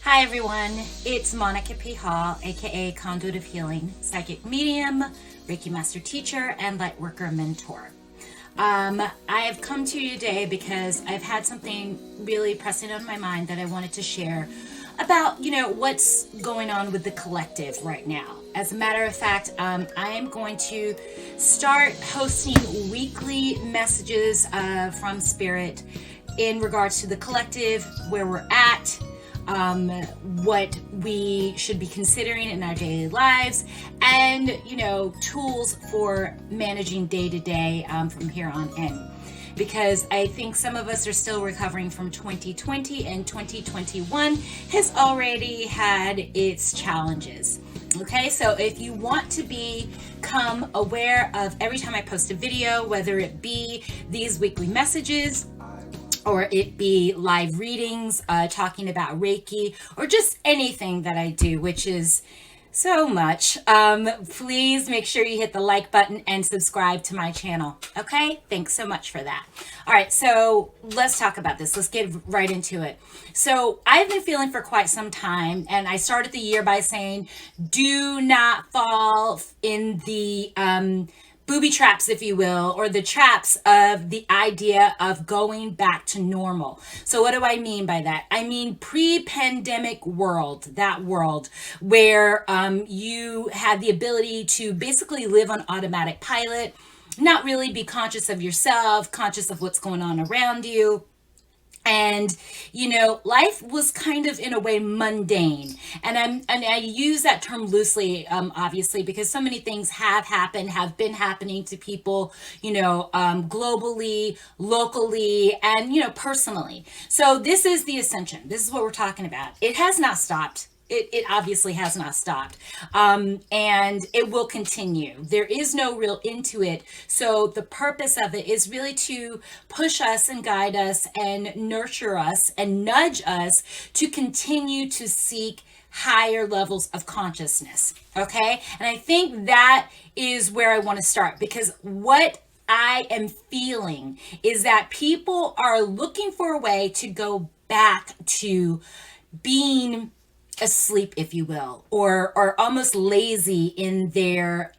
Hi everyone, it's Monica P. Hall, aka Conduit of Healing, Psychic Medium, Reiki Master Teacher, and Lightworker Mentor. I have come to you today because I've had something really pressing on my mind that I wanted to share about, what's going on with the collective right now. As a matter of fact, I am going to start hosting weekly messages from Spirit in regards to the collective, where we're at, what we should be considering in our daily lives, and tools for managing day to day from here on in, because I think some of us are still recovering from 2020, and 2021 has already had its challenges. Okay, so if you want to become aware of every time I post a video, whether it be these weekly messages or it be live readings, talking about Reiki, or just anything that I do, which is so much, please make sure you hit the like button and subscribe to my channel. Okay, thanks so much for that. All right, so let's talk about this. Let's get right into it. So I've been feeling for quite some time, and I started the year by saying, do not fall in the booby traps, if you will, or the traps of the idea of going back to normal. So what do I mean by that? I mean pre-pandemic world, that world where you had the ability to basically live on automatic pilot, not really be conscious of yourself, conscious of what's going on around you. And life was kind of in a way mundane, and I use that term loosely, obviously, because so many things have been happening to people, globally, locally, and personally. So this is the ascension. This is what we're talking about. It has not stopped. It obviously has not stopped, and it will continue. There is no real end to it. So the purpose of it is really to push us and guide us and nurture us and nudge us to continue to seek higher levels of consciousness. Okay. And I think that is where I want to start, because what I am feeling is that people are looking for a way to go back to being asleep, if you will, or almost lazy in their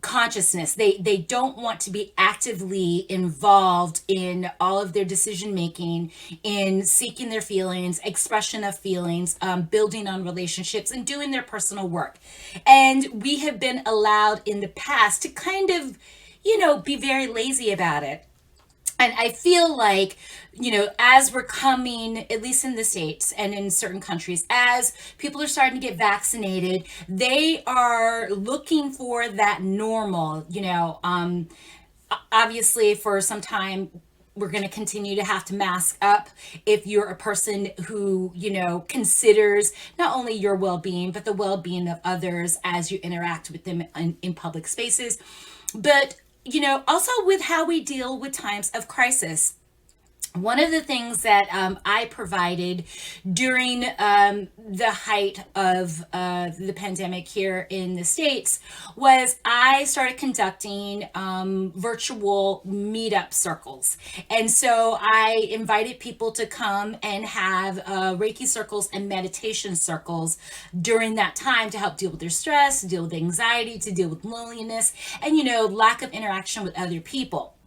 consciousness. They don't want to be actively involved in all of their decision making, in seeking their feelings, expression of feelings, building on relationships, and doing their personal work. And we have been allowed in the past to kind of, be very lazy about it. And I feel like, as we're coming, at least in the States and in certain countries, as people are starting to get vaccinated, they are looking for that normal, obviously for some time, we're going to continue to have to mask up if you're a person who, considers not only your well-being, but the well-being of others as you interact with them in public spaces. But also with how we deal with times of crisis. One of the things that I provided during the height of the pandemic here in the States was I started conducting virtual meetup circles. And so I invited people to come and have Reiki circles and meditation circles during that time to help deal with their stress, to deal with anxiety, to deal with loneliness, and, lack of interaction with other people.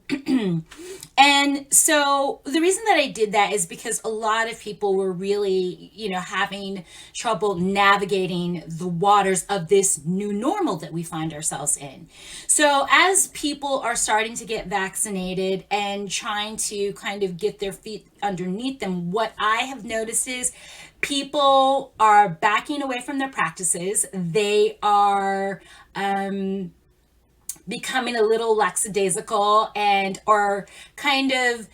And so the reason that I did that is because a lot of people were really, having trouble navigating the waters of this new normal that we find ourselves in. So as people are starting to get vaccinated and trying to kind of get their feet underneath them, what I have noticed is people are backing away from their practices. They are, becoming a little lackadaisical and are kind of,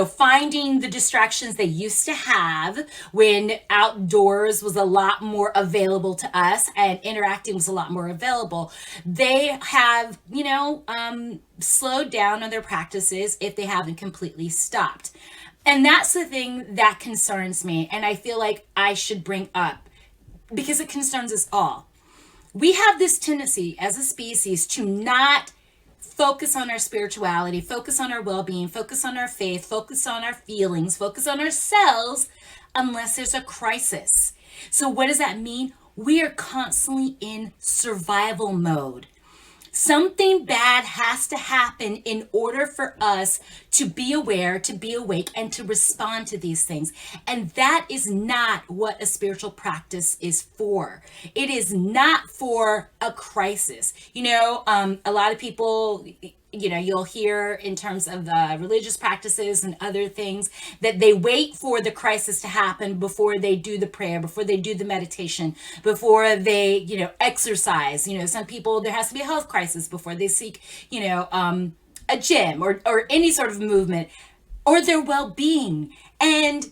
finding the distractions they used to have when outdoors was a lot more available to us and interacting was a lot more available. They have, slowed down on their practices if they haven't completely stopped. And that's the thing that concerns me. And I feel like I should bring up because it concerns us all. We have this tendency as a species to not focus on our spirituality, focus on our well-being, focus on our faith, focus on our feelings, focus on ourselves unless there's a crisis. So what does that mean? We are constantly in survival mode. Something bad has to happen in order for us to be aware, to be awake, and to respond to these things. And that is not what a spiritual practice is for. It is not for a crisis. A lot of people, you'll hear in terms of the religious practices and other things that they wait for the crisis to happen before they do the prayer, before they do the meditation, before they, exercise. Some people, there has to be a health crisis before they seek, a gym or any sort of movement or their well-being. And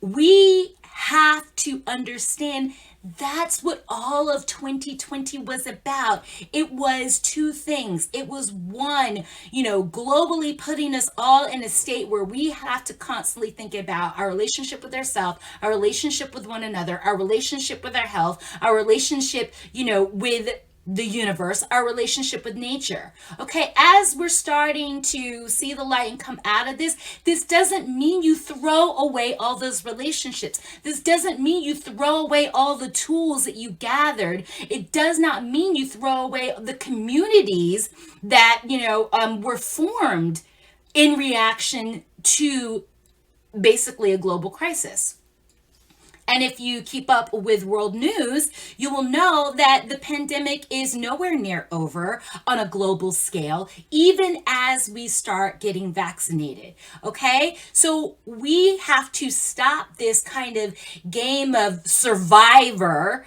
we have to understand that's what all of 2020 was about. It was two things. It was one, globally putting us all in a state where we have to constantly think about our relationship with ourselves, our relationship with one another, our relationship with our health, our relationship, with the universe, our relationship with nature. Okay, as we're starting to see the light and come out of this doesn't mean you throw away all those relationships. This doesn't mean you throw away all the tools that you gathered. It does not mean you throw away the communities that, were formed in reaction to basically a global crisis. And if you keep up with world news, you will know that the pandemic is nowhere near over on a global scale, even as we start getting vaccinated. Okay, so we have to stop this kind of game of survivor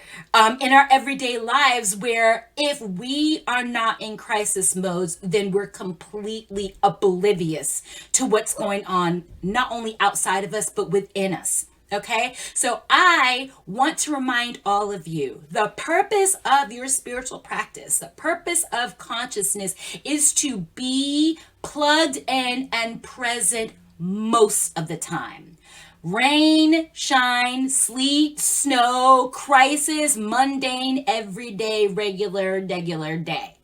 in our everyday lives, where if we are not in crisis modes, then we're completely oblivious to what's going on, not only outside of us, but within us. Okay, so I want to remind all of you, the purpose of your spiritual practice, the purpose of consciousness is to be plugged in and present most of the time. Rain, shine, sleet, snow, crisis, mundane, everyday, regular day.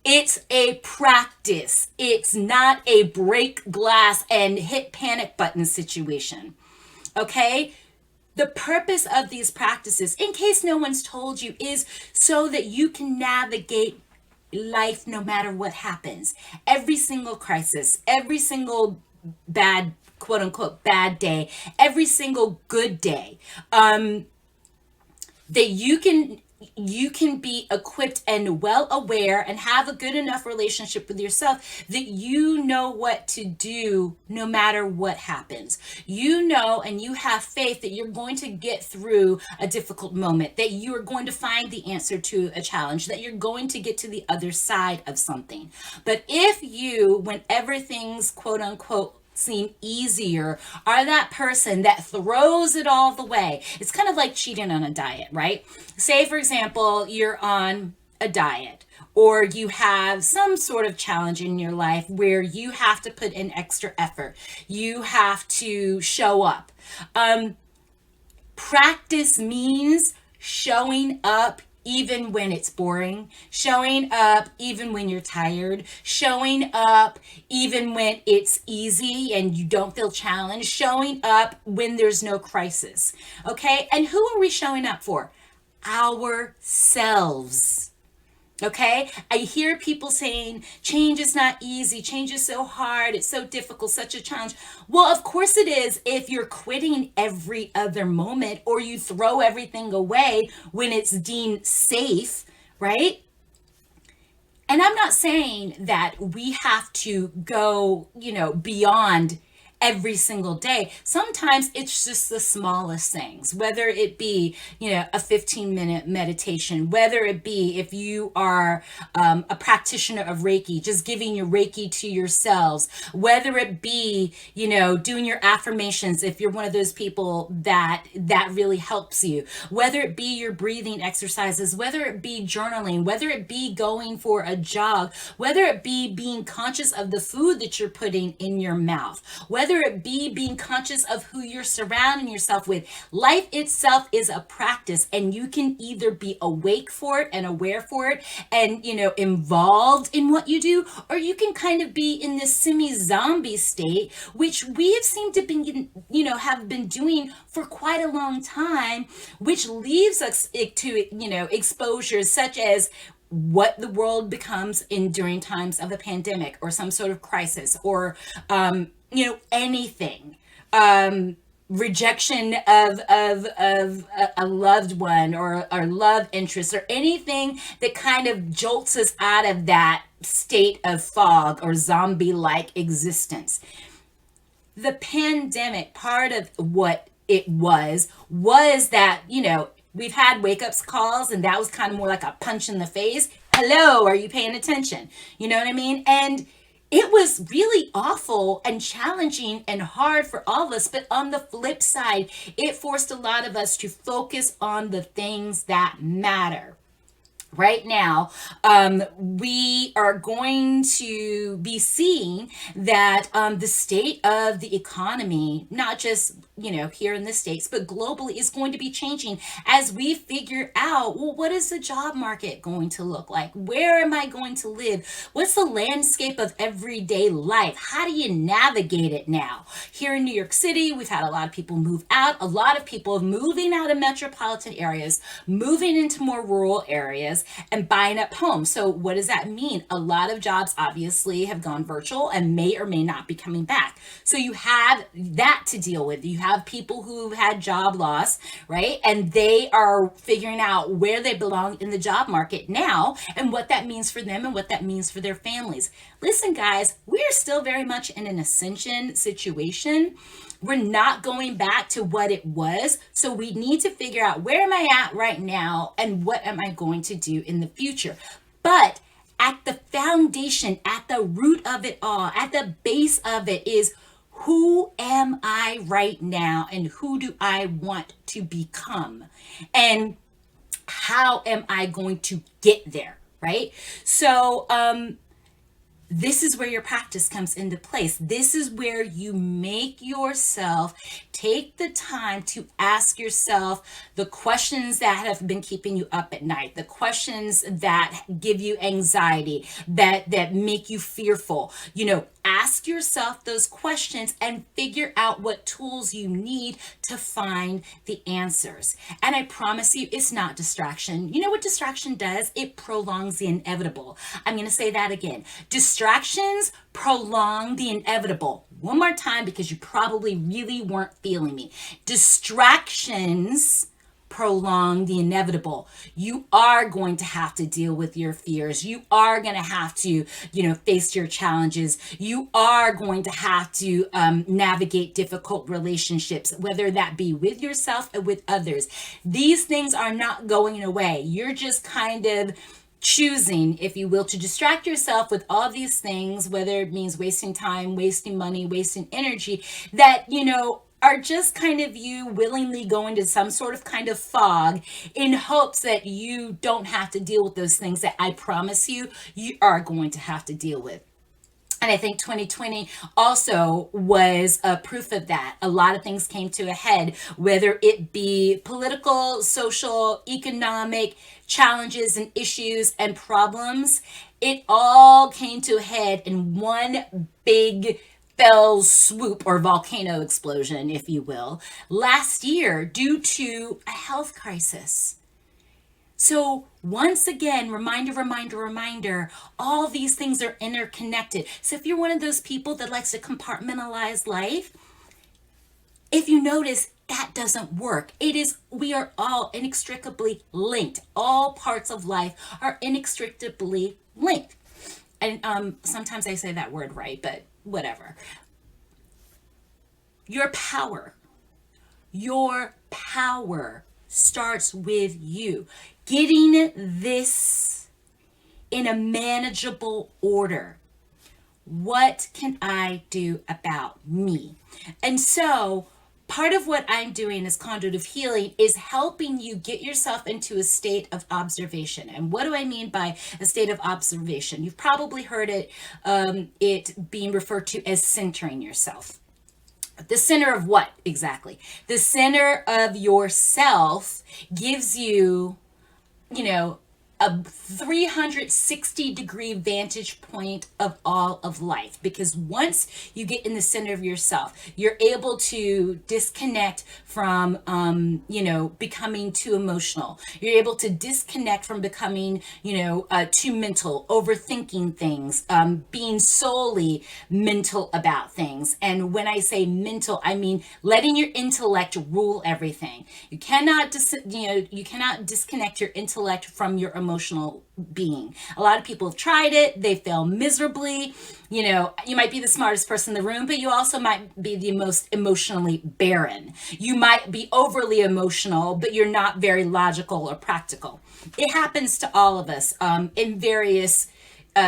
It's a practice. It's not a break glass and hit panic button situation. Okay, the purpose of these practices, in case no one's told you, is so that you can navigate life no matter what happens. Every single crisis, every single bad, quote unquote, bad day, every single good day, that you can be equipped and well aware and have a good enough relationship with yourself that you know what to do no matter what happens. And you have faith that you're going to get through a difficult moment, that you are going to find the answer to a challenge, that you're going to get to the other side of something. But if you, when everything's quote unquote seem easier, are that person that throws it all the way. It's kind of like cheating on a diet, right? Say, for example, you're on a diet, or you have some sort of challenge in your life where you have to put in extra effort. You have to show up. Practice means showing up even when it's boring, showing up even when you're tired, showing up even when it's easy and you don't feel challenged, showing up when there's no crisis. Okay, and who are we showing up for? Ourselves. Okay, I hear people saying change is not easy, change is so hard, it's so difficult, such a challenge. Well, of course it is if you're quitting every other moment, or you throw everything away when it's deemed safe, right? And I'm not saying that we have to go, beyond every single day. Sometimes it's just the smallest things, whether it be, a 15-minute meditation, whether it be if you are a practitioner of Reiki, just giving your Reiki to yourselves, whether it be, doing your affirmations, if you're one of those people that really helps you, whether it be your breathing exercises, whether it be journaling, whether it be going for a jog, whether it be being conscious of the food that you're putting in your mouth, whether whether it be being conscious of who you're surrounding yourself with. Life itself is a practice, and you can either be awake for it and aware for it and, involved in what you do, or you can kind of be in this semi-zombie state, which we have seemed to be, have been doing for quite a long time, which leaves us to, exposures such as what the world becomes in during times of a pandemic or some sort of crisis, or anything, rejection of a loved one, or love interest, or anything that kind of jolts us out of that state of fog or zombie like existence. The pandemic, part of what it was that, we've had wake up calls, and that was kind of more like a punch in the face. Hello, are you paying attention? You know what I mean? And it was really awful and challenging and hard for all of us. But on the flip side, it forced a lot of us to focus on the things that matter. Right now, we are going to be seeing that the state of the economy, not just, here in the States, but globally, is going to be changing as we figure out, well, what is the job market going to look like? Where am I going to live? What's the landscape of everyday life? How do you navigate it now? Here in New York City, we've had a lot of people move out, a lot of people moving out of metropolitan areas, moving into more rural areas, and buying up homes. So what does that mean? A lot of jobs obviously have gone virtual and may or may not be coming back. So you have that to deal with. You have people who've had job loss, right? And they are figuring out where they belong in the job market now, and what that means for them and what that means for their families. Listen, guys, we're still very much in an ascension situation. We're not going back to what it was. So we need to figure out, where am I at right now, and what am I going to do in the future? But at the foundation, at the root of it all, at the base of it is, who am I right now, and who do I want to become? And how am I going to get there, right? So, this is where your practice comes into place. This is where you make yourself take the time to ask yourself the questions that have been keeping you up at night, the questions that give you anxiety, that make you fearful. Ask yourself those questions and figure out what tools you need to find the answers. And I promise you, it's not distraction. You know what distraction does? It prolongs the inevitable. I'm going to say that again. Distractions prolong the inevitable. One more time, because you probably really weren't feeling me. Distractions prolong the inevitable. You are going to have to deal with your fears. You are going to have to, face your challenges. You are going to have to navigate difficult relationships, whether that be with yourself or with others. These things are not going away. You're just kind of choosing, if you will, to distract yourself with all these things, whether it means wasting time, wasting money, wasting energy, that, are just kind of you willingly going to some sort of kind of fog in hopes that you don't have to deal with those things that I promise you are going to have to deal with. And I think 2020 also was a proof of that. A lot of things came to a head, whether it be political, social, economic challenges and issues and problems. It all came to a head in one big fell swoop, or volcano explosion, if you will, last year due to a health crisis. So once again, reminder, all these things are interconnected. So if you're one of those people that likes to compartmentalize life, if you notice, that doesn't work. We are all inextricably linked. All parts of life are inextricably linked. And sometimes I say that word right, but whatever. Your power starts with you. Getting this in a manageable order. What can I do about me? And so part of what I'm doing as Conduit of Healing is helping you get yourself into a state of observation. And what do I mean by a state of observation? You've probably heard it being referred to as centering yourself. The center of what exactly? The center of yourself gives you, you know, a 360-degree vantage point of all of life, because once you get in the center of yourself, you're able to disconnect from becoming too emotional. You're able to disconnect from becoming too mental, overthinking things, being solely mental about things. And when I say mental, I mean letting your intellect rule everything. You cannot disconnect your intellect from your emotional being. A lot of people have tried it, they fail miserably. You might be the smartest person in the room, but you also might be the most emotionally barren. You might be overly emotional, but you're not very logical or practical. It happens to all of us in various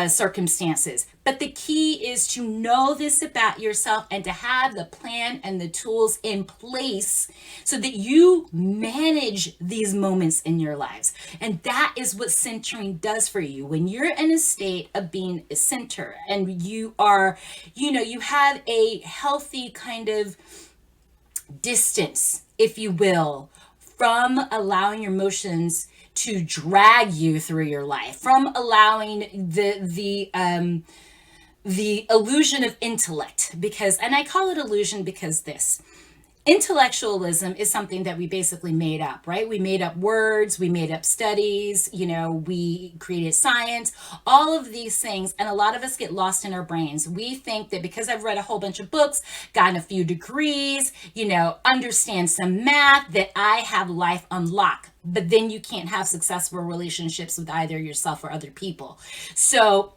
circumstances. But the key is to know this about yourself and to have the plan and the tools in place so that you manage these moments in your lives. And that is what centering does for you. When you're in a state of being a center and you are, you have a healthy kind of distance, if you will, from allowing your emotions to drag you through your life, from allowing the illusion of intellect, and I call it illusion because this intellectualism is something that we basically made up, right? We made up words, we made up studies, we created science, all of these things. And a lot of us get lost in our brains. We think that because I've read a whole bunch of books, gotten a few degrees, understand some math, that I have life unlocked. But then you can't have successful relationships with either yourself or other people. So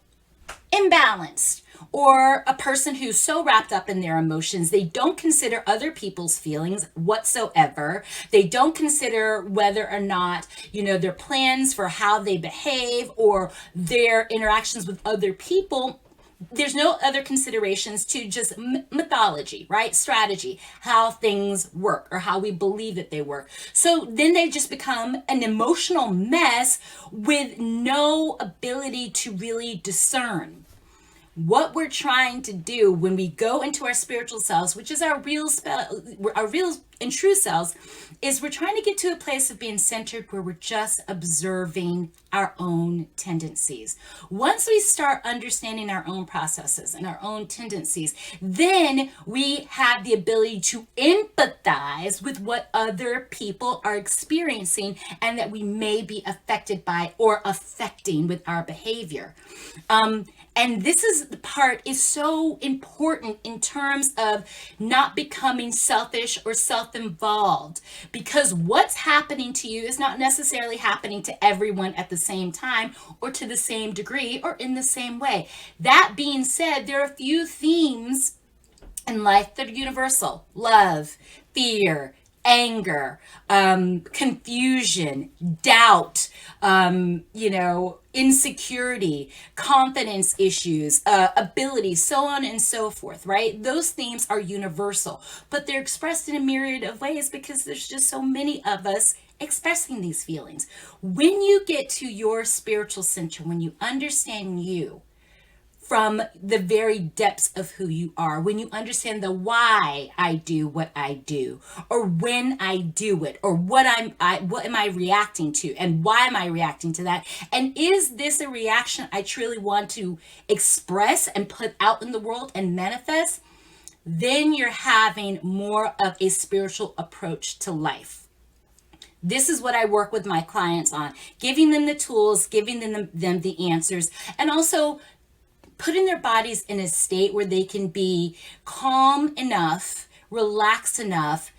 imbalanced, or a person who's so wrapped up in their emotions, they don't consider other people's feelings whatsoever. They don't consider whether or not, their plans for how they behave or their interactions with other people. There's no other considerations to just mythology, right? Strategy, how things work or how we believe that they work. So then they just become an emotional mess with no ability to really discern. What we're trying to do when we go into our spiritual selves, which is our real and true selves, is we're trying to get to a place of being centered where we're just observing our own tendencies. Once we start understanding our own processes and our own tendencies, then we have the ability to empathize with what other people are experiencing and that we may be affected by or affecting with our behavior. And this is the part is so important in terms of not becoming selfish or self-involved, because what's happening to you is not necessarily happening to everyone at the same time or to the same degree or in the same way. That being said, there are a few themes in life that are universal: love, fear, anger, confusion, doubt, insecurity, confidence issues, ability, so on and so forth, right? Those themes are universal, but they're expressed in a myriad of ways because there's just so many of us expressing these feelings. When you get to your spiritual center, when you understand you from the very depths of who you are, when you understand the why I do what I do, or when I do it, or what am I reacting to, and why am I reacting to that, and is this a reaction I truly want to express and put out in the world and manifest, then you're having more of a spiritual approach to life. This is what I work with my clients on, giving them the tools, giving them the answers, and also putting their bodies in a state where they can be calm enough, relaxed enough,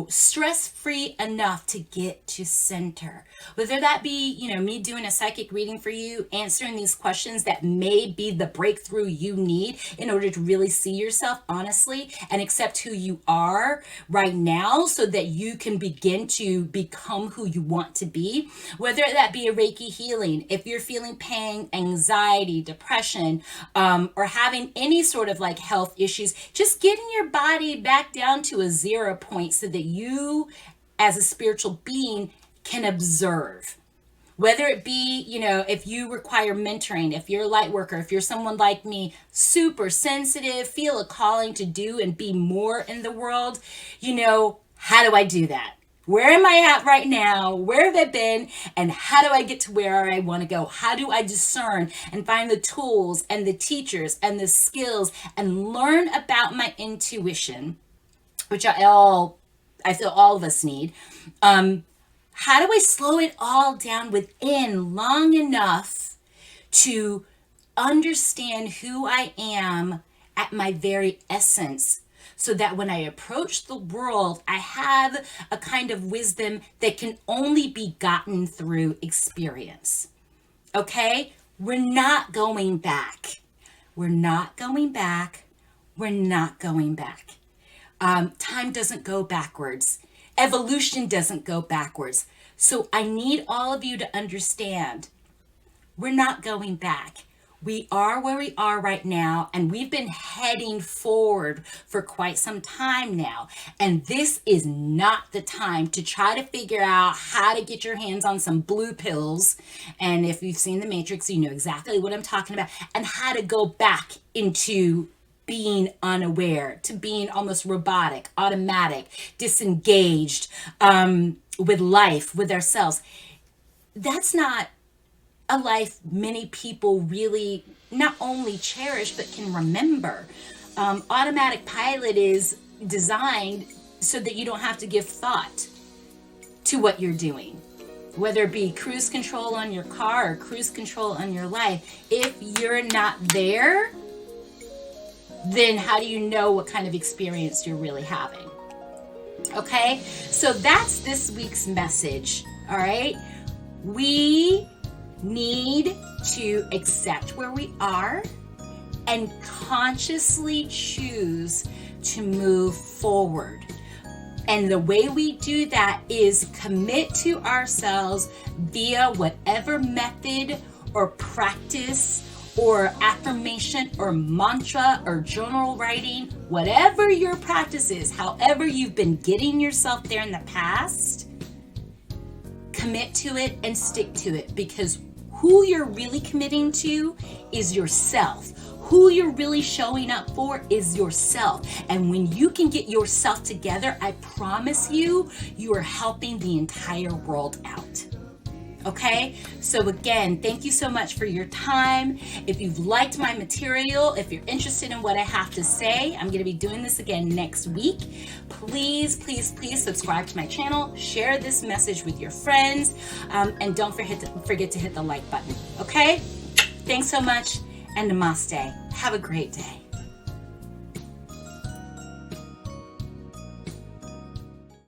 stress-free enough to get to center. Whether that be, me doing a psychic reading for you, answering these questions that may be the breakthrough you need in order to really see yourself honestly and accept who you are right now so that you can begin to become who you want to be. Whether that be a Reiki healing, if you're feeling pain, anxiety, depression, or having any sort of like health issues, just getting your body back down to a 0 point so that you as a spiritual being can observe. Whether it be, if you require mentoring, if you're a light worker, if you're someone like me, super sensitive, feel a calling to do and be more in the world, how do I do that? Where am I at right now? Where have I been? And how do I get to where I want to go? How do I discern and find the tools and the teachers and the skills and learn about my intuition, which I feel all of us need. How do I slow it all down within long enough to understand who I am at my very essence, so that when I approach the world, I have a kind of wisdom that can only be gotten through experience. Okay? We're not going back. We're not going back. We're not going back. Time doesn't go backwards. Evolution doesn't go backwards. So I need all of you to understand, we're not going back. We are where we are right now, and we've been heading forward for quite some time now. And this is not the time to try to figure out how to get your hands on some blue pills. And if you've seen The Matrix, you know exactly what I'm talking about, and how to go back into being unaware, to being almost robotic, automatic, disengaged with life, with ourselves. That's not a life many people really not only cherish but can remember. Automatic pilot is designed so that you don't have to give thought to what you're doing, whether it be cruise control on your car or cruise control on your life. If you're not there, then how do you know what kind of experience you're really having? Okay, so that's this week's message. All right, we need to accept where we are and consciously choose to move forward. And the way we do that is commit to ourselves via whatever method or practice or affirmation or mantra or journal writing, whatever your practice is, however you've been getting yourself there in the past, commit to it and stick to it, because who you're really committing to is yourself. Who you're really showing up for is yourself. And when you can get yourself together, I promise you, you are helping the entire world out. Okay, so again, thank you so much for your time. If you've liked my material, if you're interested in what I have to say, I'm going to be doing this again next week. Please, please, please subscribe to my channel, share this message with your friends, and don't forget to hit the like button. Okay, thanks so much, and namaste. Have a great day.